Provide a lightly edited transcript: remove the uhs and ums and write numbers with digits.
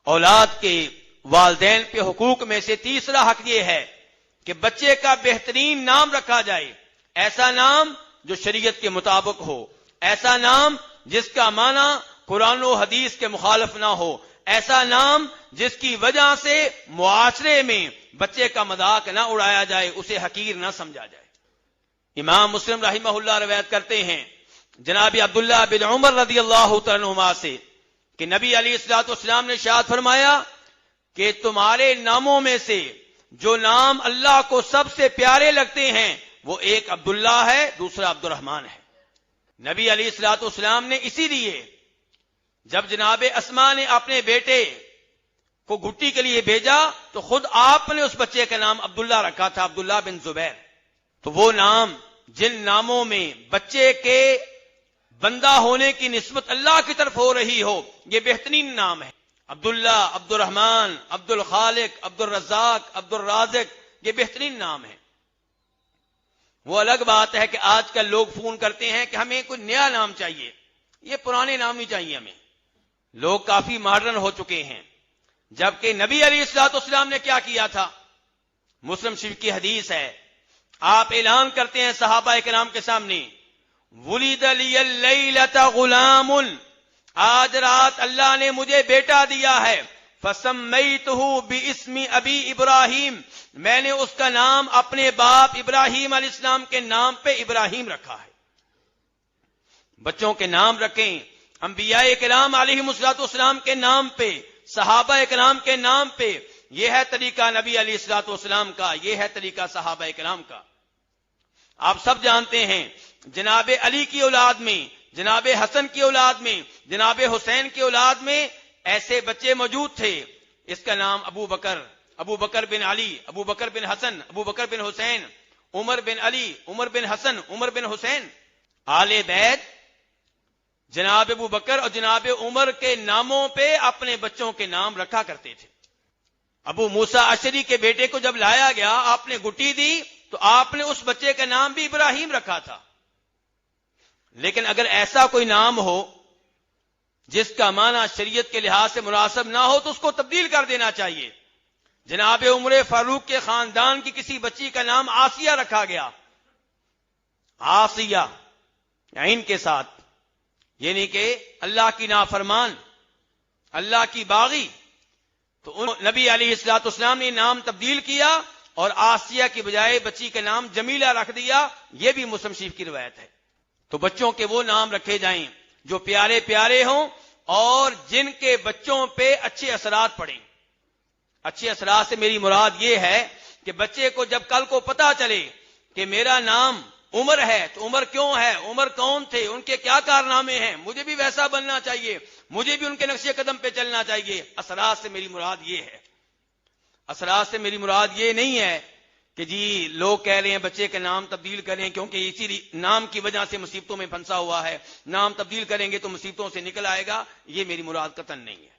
اولاد کے والدین پہ حقوق میں سے تیسرا حق یہ ہے کہ بچے کا بہترین نام رکھا جائے، ایسا نام جو شریعت کے مطابق ہو، ایسا نام جس کا معنی قرآن و حدیث کے مخالف نہ ہو، ایسا نام جس کی وجہ سے معاشرے میں بچے کا مذاق نہ اڑایا جائے، اسے حقیر نہ سمجھا جائے۔ امام مسلم رحمہ اللہ روایت کرتے ہیں جناب عبداللہ بن عمر رضی اللہ تعالیٰ عنہما سے کہ نبی علیہ الصلوۃ والسلام نے ارشاد فرمایا کہ تمہارے ناموں میں سے جو نام اللہ کو سب سے پیارے لگتے ہیں وہ ایک عبداللہ ہے، دوسرا عبد الرحمن ہے۔ نبی علیہ الصلوۃ والسلام نے اسی لیے جب جناب اسماء نے اپنے بیٹے کو گھٹی کے لیے بھیجا تو خود آپ نے اس بچے کا نام عبداللہ رکھا تھا، عبداللہ بن زبیر۔ تو وہ نام جن ناموں میں بچے کے بندہ ہونے کی نسبت اللہ کی طرف ہو رہی ہو، یہ بہترین نام ہے۔ عبداللہ، عبد الرحمن، عبد الخالق، عبد الرزاق، عبد الرازق، یہ بہترین نام ہے۔ وہ الگ بات ہے کہ آج کل لوگ فون کرتے ہیں کہ ہمیں کوئی نیا نام چاہیے، یہ پرانے نام نہیں چاہیے ہمیں۔ لوگ کافی ماڈرن ہو چکے ہیں، جبکہ نبی علیہ الصلوۃ والسلام نے کیا کیا تھا؟ مسلم شریف کی حدیث ہے، آپ اعلان کرتے ہیں صحابہ کرام کے سامنے، ولد لی اللیلۃ غلام، آج رات اللہ نے مجھے بیٹا دیا ہے، فسمیتہ باسم ابی ابراہیم، میں نے اس کا نام اپنے باپ ابراہیم علیہ السلام کے نام پہ ابراہیم رکھا ہے۔ بچوں کے نام رکھیں انبیاء کرام علیہم الصلوۃ والسلام کے نام پہ، صحابہ کرام کے نام پہ، یہ ہے طریقہ نبی علیہ الصلوۃ والسلام کا، یہ ہے طریقہ صحابہ کرام کا۔ آپ سب جانتے ہیں جناب علی کی اولاد میں، جناب حسن کی اولاد میں، جناب حسین کی اولاد میں ایسے بچے موجود تھے، اس کا نام ابو بکر بن علی، ابو بکر بن حسن، ابو بکر بن حسین، عمر بن علی، عمر بن حسن، عمر بن حسین۔ آل بیت جناب ابو بکر اور جناب عمر کے ناموں پہ اپنے بچوں کے نام رکھا کرتے تھے۔ ابو موسیٰ اشعری کے بیٹے کو جب لایا گیا، آپ نے گٹی دی تو آپ نے اس بچے کا نام بھی ابراہیم رکھا تھا۔ لیکن اگر ایسا کوئی نام ہو جس کا معنی شریعت کے لحاظ سے مناسب نہ ہو تو اس کو تبدیل کر دینا چاہیے۔ جناب عمر فاروق کے خاندان کی کسی بچی کا نام آسیہ رکھا گیا، آسیہ عین کے ساتھ، یعنی کہ اللہ کی نافرمان، اللہ کی باغی۔ تو نبی علیہ الصلوۃ والسلام نے نام تبدیل کیا اور آسیہ کی بجائے بچی کا نام جمیلہ رکھ دیا، یہ بھی مسلم شریف کی روایت ہے۔ تو بچوں کے وہ نام رکھے جائیں جو پیارے پیارے ہوں اور جن کے بچوں پہ اچھے اثرات پڑیں۔ اچھے اثرات سے میری مراد یہ ہے کہ بچے کو جب کل کو پتا چلے کہ میرا نام عمر ہے تو عمر کیوں ہے، عمر کون تھے، ان کے کیا کارنامے ہیں، مجھے بھی ویسا بننا چاہیے، مجھے بھی ان کے نقش قدم پہ چلنا چاہیے۔ اثرات سے میری مراد یہ ہے، اثرات سے میری مراد یہ نہیں ہے کہ جی لوگ کہہ رہے ہیں بچے کا نام تبدیل کریں کیونکہ اسی نام کی وجہ سے مصیبتوں میں پھنسا ہوا ہے، نام تبدیل کریں گے تو مصیبتوں سے نکل آئے گا، یہ میری مراد قطعاً نہیں ہے۔